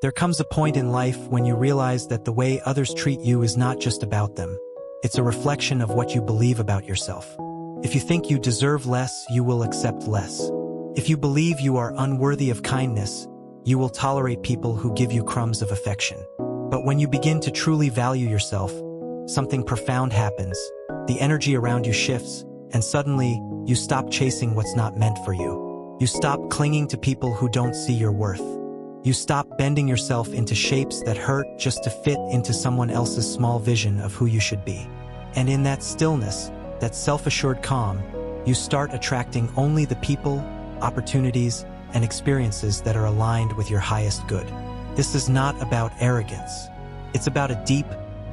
There comes a point in life when you realize that the way others treat you is not just about them. It's a reflection of what you believe about yourself. If you think you deserve less, you will accept less. If you believe you are unworthy of kindness, you will tolerate people who give you crumbs of affection. But when you begin to truly value yourself, something profound happens. The energy around you shifts, and suddenly, you stop chasing what's not meant for you. You stop clinging to people who don't see your worth. You stop bending yourself into shapes that hurt just to fit into someone else's small vision of who you should be. And in that stillness, that self-assured calm, you start attracting only the people, opportunities, and experiences that are aligned with your highest good. This is not about arrogance. It's about a deep,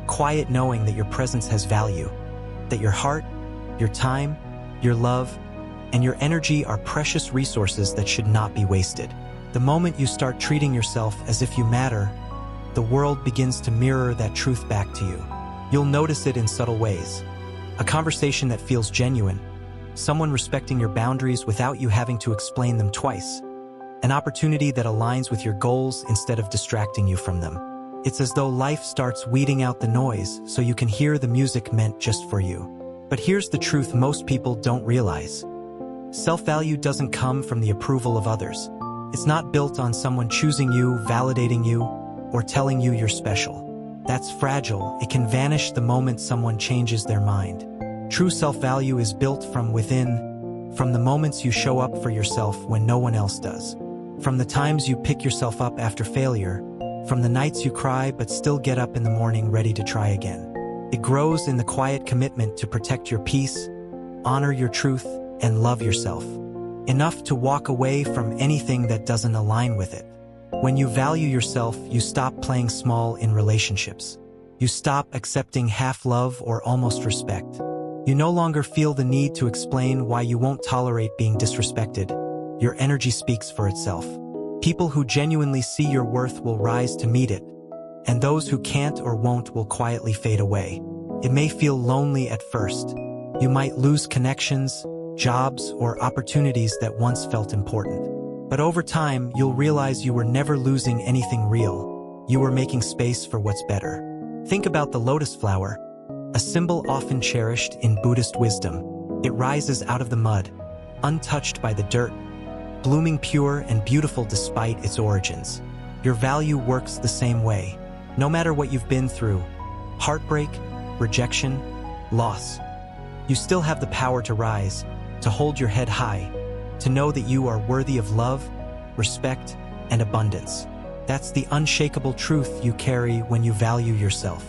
quiet knowing that your presence has value, that your heart, your time, your love, and your energy are precious resources that should not be wasted. The moment you start treating yourself as if you matter, the world begins to mirror that truth back to you. You'll notice it in subtle ways. A conversation that feels genuine, someone respecting your boundaries without you having to explain them twice, an opportunity that aligns with your goals instead of distracting you from them. It's as though life starts weeding out the noise so you can hear the music meant just for you. But here's the truth most people don't realize. Self-value doesn't come from the approval of others. It's not built on someone choosing you, validating you, or telling you you're special. That's fragile. It can vanish the moment someone changes their mind. True self-value is built from within, from the moments you show up for yourself when no one else does. From the times you pick yourself up after failure, from the nights you cry but still get up in the morning ready to try again. It grows in the quiet commitment to protect your peace, honor your truth, and love yourself. Enough to walk away from anything that doesn't align with it. When you value yourself, you stop playing small in relationships. You stop accepting half-love or almost respect. You no longer feel the need to explain why you won't tolerate being disrespected. Your energy speaks for itself. People who genuinely see your worth will rise to meet it, and those who can't or won't will quietly fade away. It may feel lonely at first. You might lose connections, jobs, or opportunities that once felt important. But over time, you'll realize you were never losing anything real. You were making space for what's better. Think about the lotus flower, a symbol often cherished in Buddhist wisdom. It rises out of the mud, untouched by the dirt, blooming pure and beautiful despite its origins. Your value works the same way. No matter what you've been through, heartbreak, rejection, loss, you still have the power to rise, to hold your head high, to know that you are worthy of love, respect, and abundance. That's the unshakable truth you carry when you value yourself.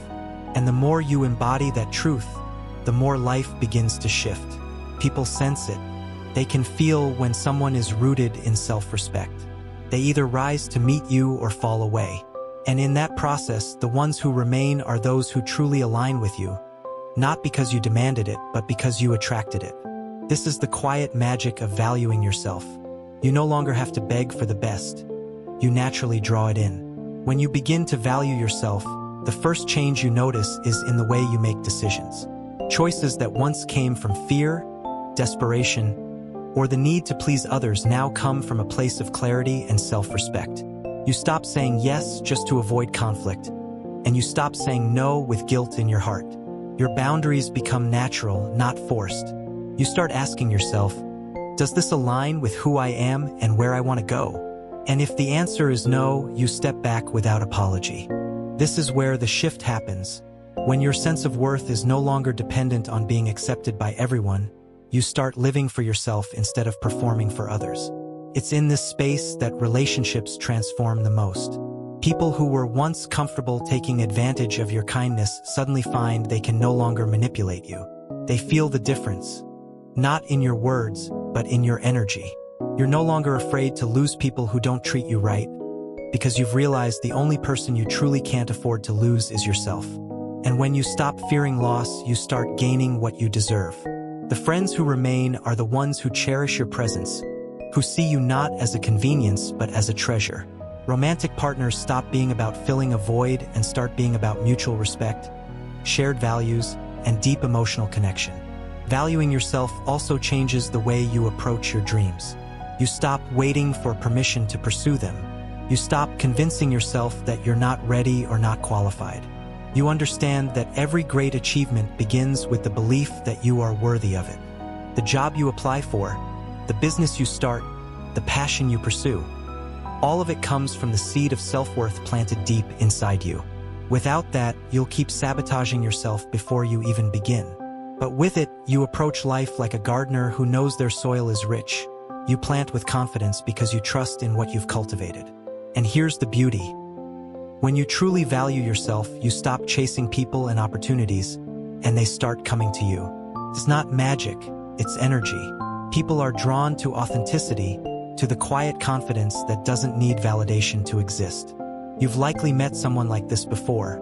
And the more you embody that truth, the more life begins to shift. People sense it. They can feel when someone is rooted in self-respect. They either rise to meet you or fall away. And in that process, the ones who remain are those who truly align with you, not because you demanded it, but because you attracted it. This is the quiet magic of valuing yourself. You no longer have to beg for the best. You naturally draw it in. When you begin to value yourself, the first change you notice is in the way you make decisions. Choices that once came from fear, desperation, or the need to please others now come from a place of clarity and self-respect. You stop saying yes just to avoid conflict, and you stop saying no with guilt in your heart. Your boundaries become natural, not forced. You start asking yourself, does this align with who I am and where I want to go? And if the answer is no, you step back without apology. This is where the shift happens. When your sense of worth is no longer dependent on being accepted by everyone, you start living for yourself instead of performing for others. It's in this space that relationships transform the most. People who were once comfortable taking advantage of your kindness suddenly find they can no longer manipulate you. They feel the difference. Not in your words, but in your energy. You're no longer afraid to lose people who don't treat you right, because you've realized the only person you truly can't afford to lose is yourself. And when you stop fearing loss, you start gaining what you deserve. The friends who remain are the ones who cherish your presence, who see you not as a convenience but as a treasure. Romantic partners stop being about filling a void and start being about mutual respect, shared values, and deep emotional connection. Valuing yourself also changes the way you approach your dreams. You stop waiting for permission to pursue them. You stop convincing yourself that you're not ready or not qualified. You understand that every great achievement begins with the belief that you are worthy of it. The job you apply for, the business you start, the passion you pursue, all of it comes from the seed of self-worth planted deep inside you. Without that, you'll keep sabotaging yourself before you even begin. But with it, you approach life like a gardener who knows their soil is rich. You plant with confidence because you trust in what you've cultivated. And here's the beauty. When you truly value yourself, you stop chasing people and opportunities, and they start coming to you. It's not magic, it's energy. People are drawn to authenticity, to the quiet confidence that doesn't need validation to exist. You've likely met someone like this before.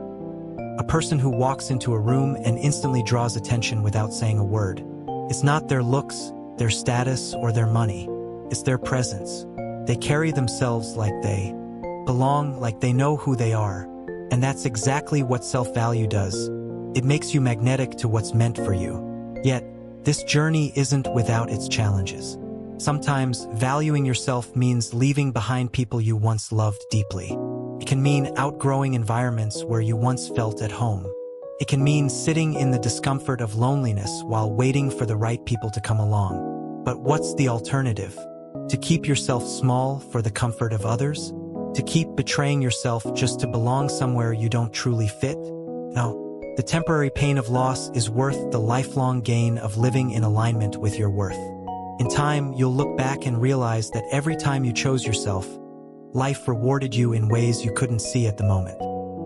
A person who walks into a room and instantly draws attention without saying a word. It's not their looks, their status, or their money. It's their presence. They carry themselves like they belong, like they know who they are. And that's exactly what self-value does. It makes you magnetic to what's meant for you. Yet, this journey isn't without its challenges. Sometimes, valuing yourself means leaving behind people you once loved deeply. It can mean outgrowing environments where you once felt at home. It can mean sitting in the discomfort of loneliness while waiting for the right people to come along. But what's the alternative? To keep yourself small for the comfort of others? To keep betraying yourself just to belong somewhere you don't truly fit? No. The temporary pain of loss is worth the lifelong gain of living in alignment with your worth. In time, you'll look back and realize that every time you chose yourself, life rewarded you in ways you couldn't see at the moment.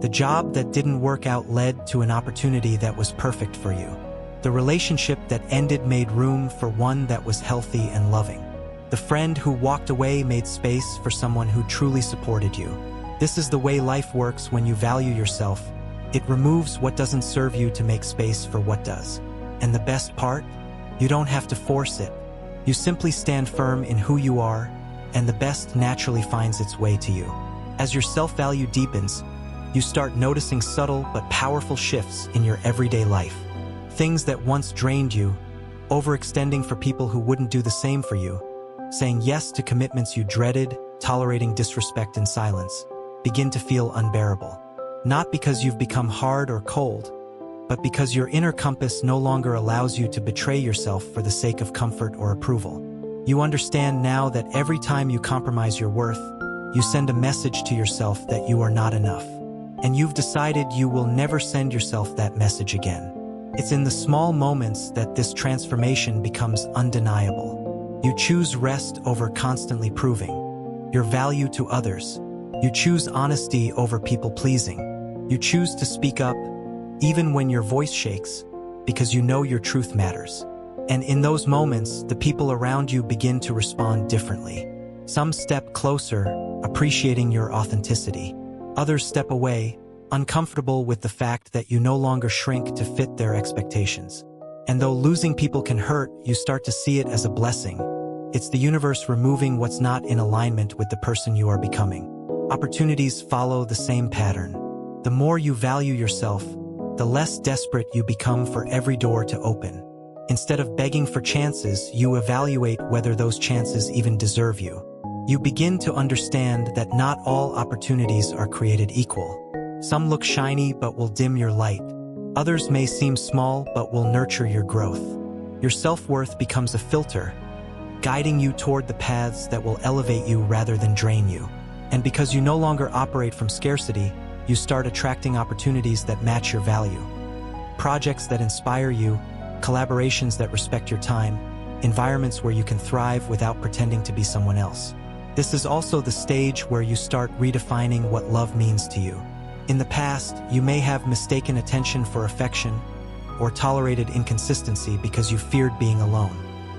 The job that didn't work out led to an opportunity that was perfect for you. The relationship that ended made room for one that was healthy and loving. The friend who walked away made space for someone who truly supported you. This is the way life works when you value yourself. It removes what doesn't serve you to make space for what does. And the best part? You don't have to force it. You simply stand firm in who you are, and the best naturally finds its way to you. As your self-value deepens, you start noticing subtle but powerful shifts in your everyday life. Things that once drained you, overextending for people who wouldn't do the same for you, saying yes to commitments you dreaded, tolerating disrespect in silence, begin to feel unbearable. Not because you've become hard or cold, but because your inner compass no longer allows you to betray yourself for the sake of comfort or approval. You understand now that every time you compromise your worth, you send a message to yourself that you are not enough. And you've decided you will never send yourself that message again. It's in the small moments that this transformation becomes undeniable. You choose rest over constantly proving your value to others. You choose honesty over people-pleasing. You choose to speak up, even when your voice shakes, because you know your truth matters. And in those moments, the people around you begin to respond differently. Some step closer, appreciating your authenticity. Others step away, uncomfortable with the fact that you no longer shrink to fit their expectations. And though losing people can hurt, you start to see it as a blessing. It's the universe removing what's not in alignment with the person you are becoming. Opportunities follow the same pattern. The more you value yourself, the less desperate you become for every door to open. Instead of begging for chances, you evaluate whether those chances even deserve you. You begin to understand that not all opportunities are created equal. Some look shiny but will dim your light. Others may seem small but will nurture your growth. Your self-worth becomes a filter, guiding you toward the paths that will elevate you rather than drain you. And because you no longer operate from scarcity, you start attracting opportunities that match your value. Projects that inspire you, collaborations that respect your time, environments where you can thrive without pretending to be someone else. This is also the stage where you start redefining what love means to you. In the past, you may have mistaken attention for affection or tolerated inconsistency because you feared being alone.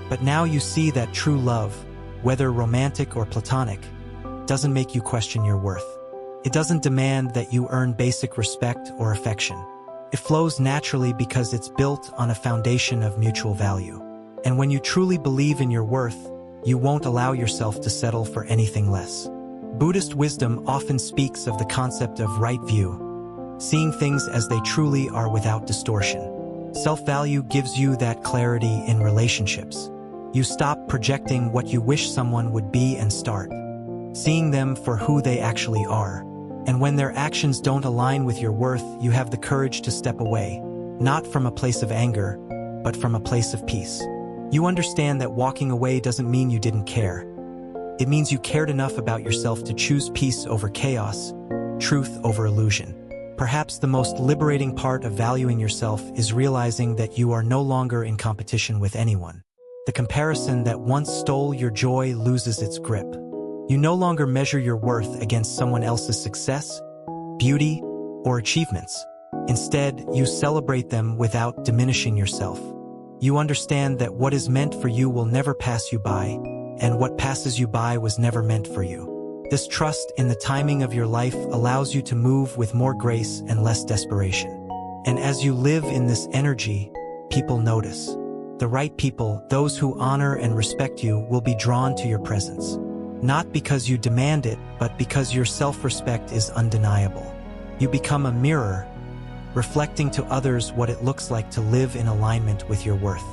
But now you see that true love, whether romantic or platonic, doesn't make you question your worth. It doesn't demand that you earn basic respect or affection. It flows naturally because it's built on a foundation of mutual value. And when you truly believe in your worth, you won't allow yourself to settle for anything less. Buddhist wisdom often speaks of the concept of right view, seeing things as they truly are without distortion. Self-value gives you that clarity in relationships. You stop projecting what you wish someone would be and start seeing them for who they actually are. And when their actions don't align with your worth, you have the courage to step away, not from a place of anger, but from a place of peace. You understand that walking away doesn't mean you didn't care. It means you cared enough about yourself to choose peace over chaos, truth over illusion. Perhaps the most liberating part of valuing yourself is realizing that you are no longer in competition with anyone. The comparison that once stole your joy loses its grip. You no longer measure your worth against someone else's success, beauty, or achievements. Instead, you celebrate them without diminishing yourself. You understand that what is meant for you will never pass you by, and what passes you by was never meant for you. This trust in the timing of your life allows you to move with more grace and less desperation. And as you live in this energy, people notice. The right people, those who honor and respect you, will be drawn to your presence. Not because you demand it, but because your self-respect is undeniable. You become a mirror, reflecting to others what it looks like to live in alignment with your worth.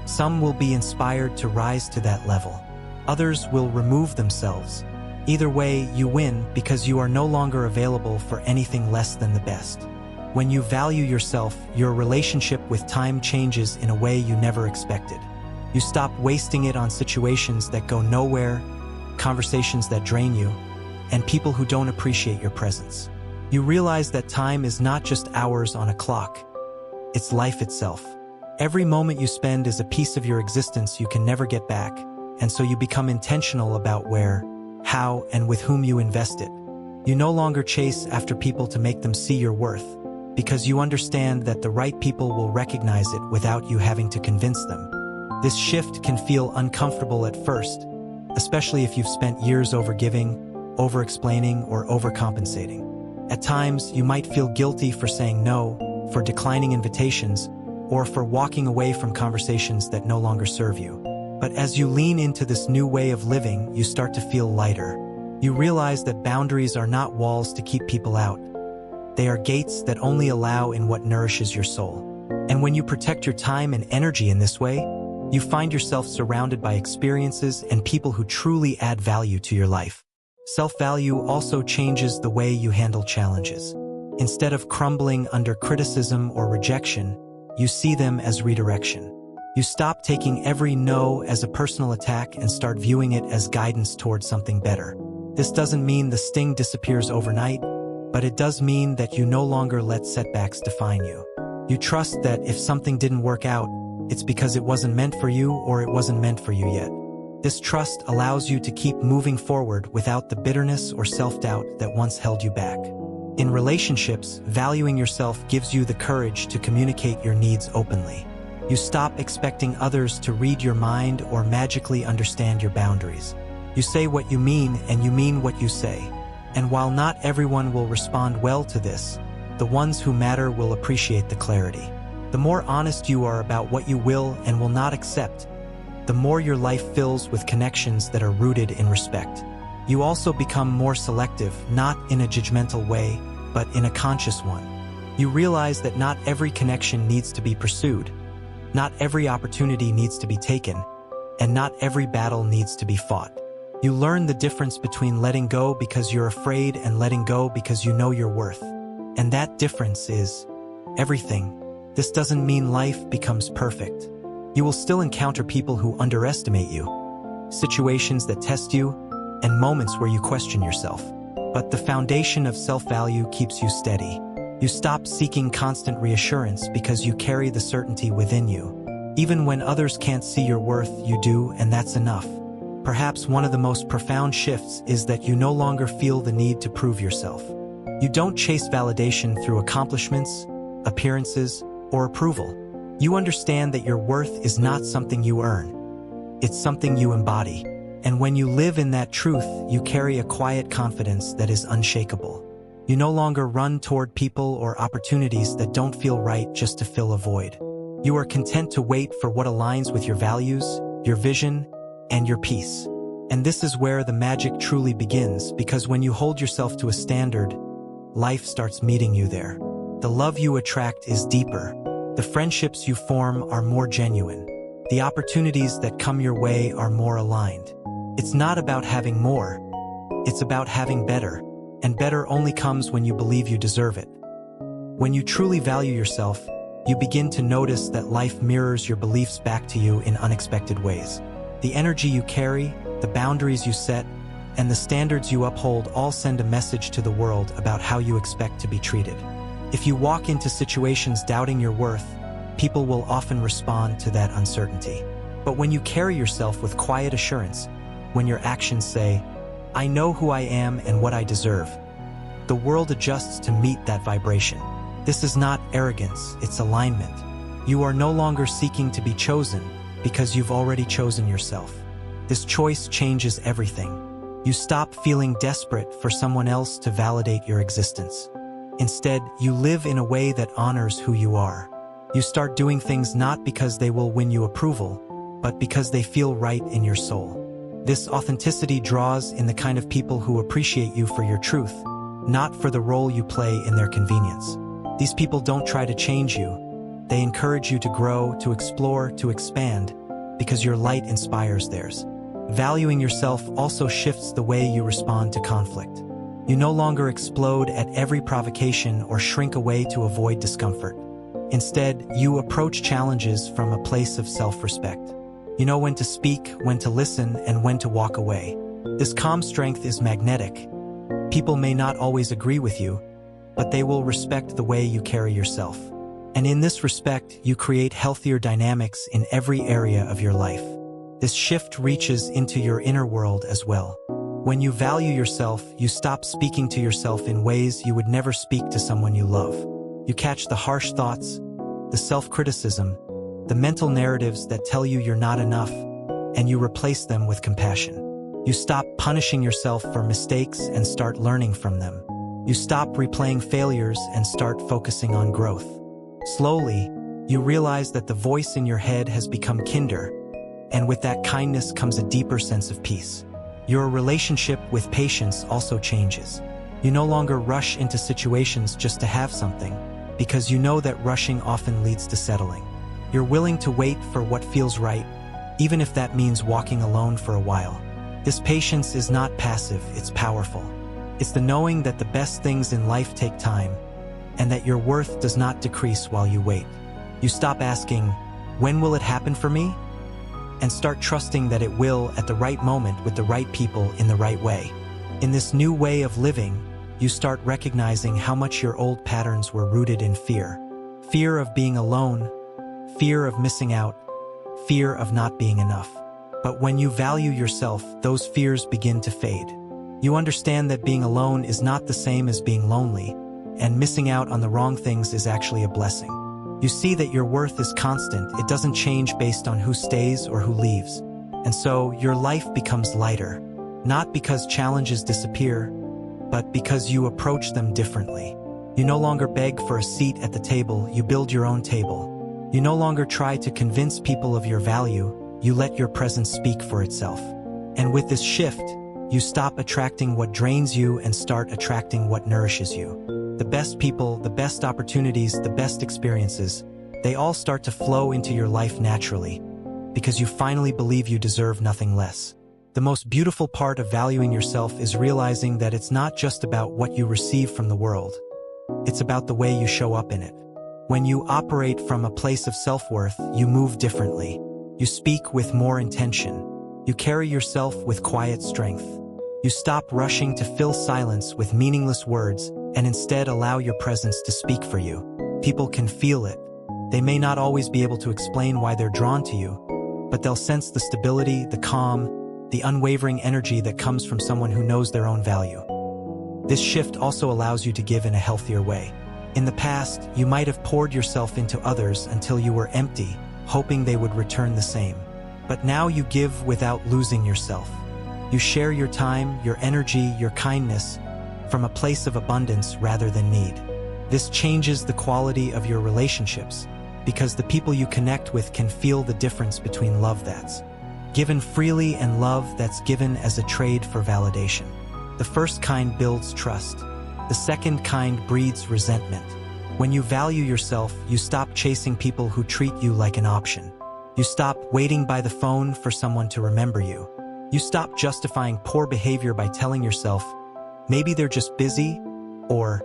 Some will be inspired to rise to that level. Others will remove themselves. Either way, you win because you are no longer available for anything less than the best. When you value yourself, your relationship with time changes in a way you never expected. You stop wasting it on situations that go nowhere, conversations that drain you, and people who don't appreciate your presence. You realize that time is not just hours on a clock. It's life itself. Every moment you spend is a piece of your existence you can never get back, and so you become intentional about where, how, and with whom you invest it. You no longer chase after people to make them see your worth, because you understand that the right people will recognize it without you having to convince them. This shift can feel uncomfortable at first, especially if you've spent years overgiving, over-explaining, or overcompensating. At times, you might feel guilty for saying no, for declining invitations, or for walking away from conversations that no longer serve you. But as you lean into this new way of living, you start to feel lighter. You realize that boundaries are not walls to keep people out. They are gates that only allow in what nourishes your soul. And when you protect your time and energy in this way, you find yourself surrounded by experiences and people who truly add value to your life. Self-value also changes the way you handle challenges. Instead of crumbling under criticism or rejection, you see them as redirection. You stop taking every no as a personal attack and start viewing it as guidance towards something better. This doesn't mean the sting disappears overnight, but it does mean that you no longer let setbacks define you. You trust that if something didn't work out, it's because it wasn't meant for you or it wasn't meant for you yet. This trust allows you to keep moving forward without the bitterness or self-doubt that once held you back. In relationships, valuing yourself gives you the courage to communicate your needs openly. You stop expecting others to read your mind or magically understand your boundaries. You say what you mean and you mean what you say. And while not everyone will respond well to this, the ones who matter will appreciate the clarity. The more honest you are about what you will and will not accept, the more your life fills with connections that are rooted in respect. You also become more selective, not in a judgmental way, but in a conscious one. You realize that not every connection needs to be pursued. Not every opportunity needs to be taken, and not every battle needs to be fought. You learn the difference between letting go because you're afraid and letting go because you know your worth. And that difference is everything. This doesn't mean life becomes perfect. You will still encounter people who underestimate you, situations that test you, and moments where you question yourself. But the foundation of self-value keeps you steady. You stop seeking constant reassurance because you carry the certainty within you. Even when others can't see your worth, you do, and that's enough. Perhaps one of the most profound shifts is that you no longer feel the need to prove yourself. You don't chase validation through accomplishments, appearances, or approval. You understand that your worth is not something you earn. It's something you embody. And when you live in that truth, you carry a quiet confidence that is unshakable. You no longer run toward people or opportunities that don't feel right just to fill a void. You are content to wait for what aligns with your values, your vision, and your peace. And this is where the magic truly begins, because when you hold yourself to a standard, life starts meeting you there. The love you attract is deeper. The friendships you form are more genuine. The opportunities that come your way are more aligned. It's not about having more. It's about having better, and better only comes when you believe you deserve it. When you truly value yourself, you begin to notice that life mirrors your beliefs back to you in unexpected ways. The energy you carry, the boundaries you set, and the standards you uphold all send a message to the world about how you expect to be treated. If you walk into situations doubting your worth, people will often respond to that uncertainty. But when you carry yourself with quiet assurance, when your actions say, "I know who I am and what I deserve," the world adjusts to meet that vibration. This is not arrogance, it's alignment. You are no longer seeking to be chosen because you've already chosen yourself. This choice changes everything. You stop feeling desperate for someone else to validate your existence. Instead, you live in a way that honors who you are. You start doing things not because they will win you approval, but because they feel right in your soul. This authenticity draws in the kind of people who appreciate you for your truth, not for the role you play in their convenience. These people don't try to change you. They encourage you to grow, to explore, to expand, because your light inspires theirs. Valuing yourself also shifts the way you respond to conflict. You no longer explode at every provocation or shrink away to avoid discomfort. Instead, you approach challenges from a place of self-respect. You know when to speak, when to listen, and when to walk away. This calm strength is magnetic. People may not always agree with you, but they will respect the way you carry yourself. And in this respect, you create healthier dynamics in every area of your life. This shift reaches into your inner world as well. When you value yourself, you stop speaking to yourself in ways you would never speak to someone you love. You catch the harsh thoughts, the self-criticism, the mental narratives that tell you you're not enough, and you replace them with compassion. You stop punishing yourself for mistakes and start learning from them. You stop replaying failures and start focusing on growth. Slowly, you realize that the voice in your head has become kinder, and with that kindness comes a deeper sense of peace. Your relationship with patience also changes. You no longer rush into situations just to have something, because you know that rushing often leads to settling. You're willing to wait for what feels right, even if that means walking alone for a while. This patience is not passive, it's powerful. It's the knowing that the best things in life take time, and that your worth does not decrease while you wait. You stop asking, "When will it happen for me?" and start trusting that it will at the right moment with the right people in the right way. In this new way of living, you start recognizing how much your old patterns were rooted in fear. Fear of being alone, fear of missing out, fear of not being enough. But when you value yourself, those fears begin to fade. You understand that being alone is not the same as being lonely, and missing out on the wrong things is actually a blessing. You see that your worth is constant, it doesn't change based on who stays or who leaves. And so, your life becomes lighter, not because challenges disappear, but because you approach them differently. You no longer beg for a seat at the table, you build your own table. You no longer try to convince people of your value, you let your presence speak for itself. And with this shift, you stop attracting what drains you and start attracting what nourishes you. The best people, the best opportunities, the best experiences, they all start to flow into your life naturally, because you finally believe you deserve nothing less. The most beautiful part of valuing yourself is realizing that it's not just about what you receive from the world. It's about the way you show up in it. When you operate from a place of self-worth, you move differently. You speak with more intention. You carry yourself with quiet strength. You stop rushing to fill silence with meaningless words and instead allow your presence to speak for you. People can feel it. They may not always be able to explain why they're drawn to you, but they'll sense the stability, the calm, the unwavering energy that comes from someone who knows their own value. This shift also allows you to give in a healthier way. In the past, you might have poured yourself into others until you were empty, hoping they would return the same. But now you give without losing yourself. You share your time, your energy, your kindness from a place of abundance rather than need. This changes the quality of your relationships because the people you connect with can feel the difference between love that's given freely and love that's given as a trade for validation. The first kind builds trust. The second kind breeds resentment. When you value yourself, you stop chasing people who treat you like an option. You stop waiting by the phone for someone to remember you. You stop justifying poor behavior by telling yourself, maybe they're just busy, or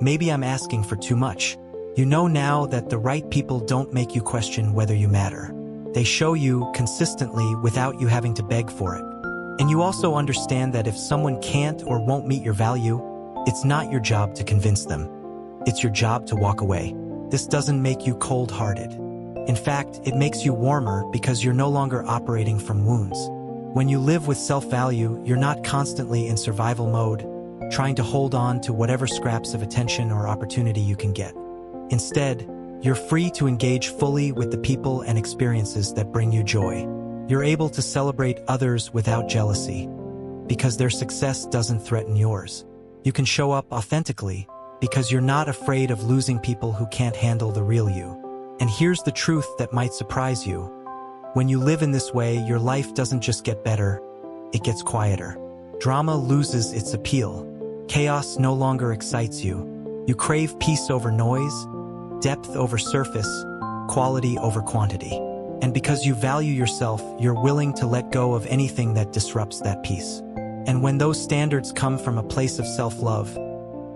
maybe I'm asking for too much. You know now that the right people don't make you question whether you matter. They show you consistently without you having to beg for it. And you also understand that if someone can't or won't meet your value, it's not your job to convince them. It's your job to walk away. This doesn't make you cold-hearted. In fact, it makes you warmer because you're no longer operating from wounds. When you live with self-value, you're not constantly in survival mode, trying to hold on to whatever scraps of attention or opportunity you can get. Instead, you're free to engage fully with the people and experiences that bring you joy. You're able to celebrate others without jealousy, because their success doesn't threaten yours. You can show up authentically, because you're not afraid of losing people who can't handle the real you. And here's the truth that might surprise you. When you live in this way, your life doesn't just get better, it gets quieter. Drama loses its appeal. Chaos no longer excites you. You crave peace over noise, depth over surface, quality over quantity. And because you value yourself, you're willing to let go of anything that disrupts that peace. And when those standards come from a place of self-love,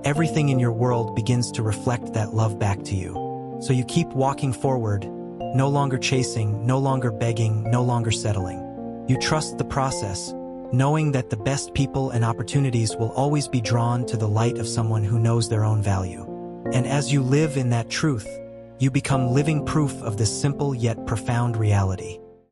everything in your world begins to reflect that love back to you. So you keep walking forward, no longer chasing, no longer begging, no longer settling. You trust the process, knowing that the best people and opportunities will always be drawn to the light of someone who knows their own value. And as you live in that truth, you become living proof of this simple yet profound reality.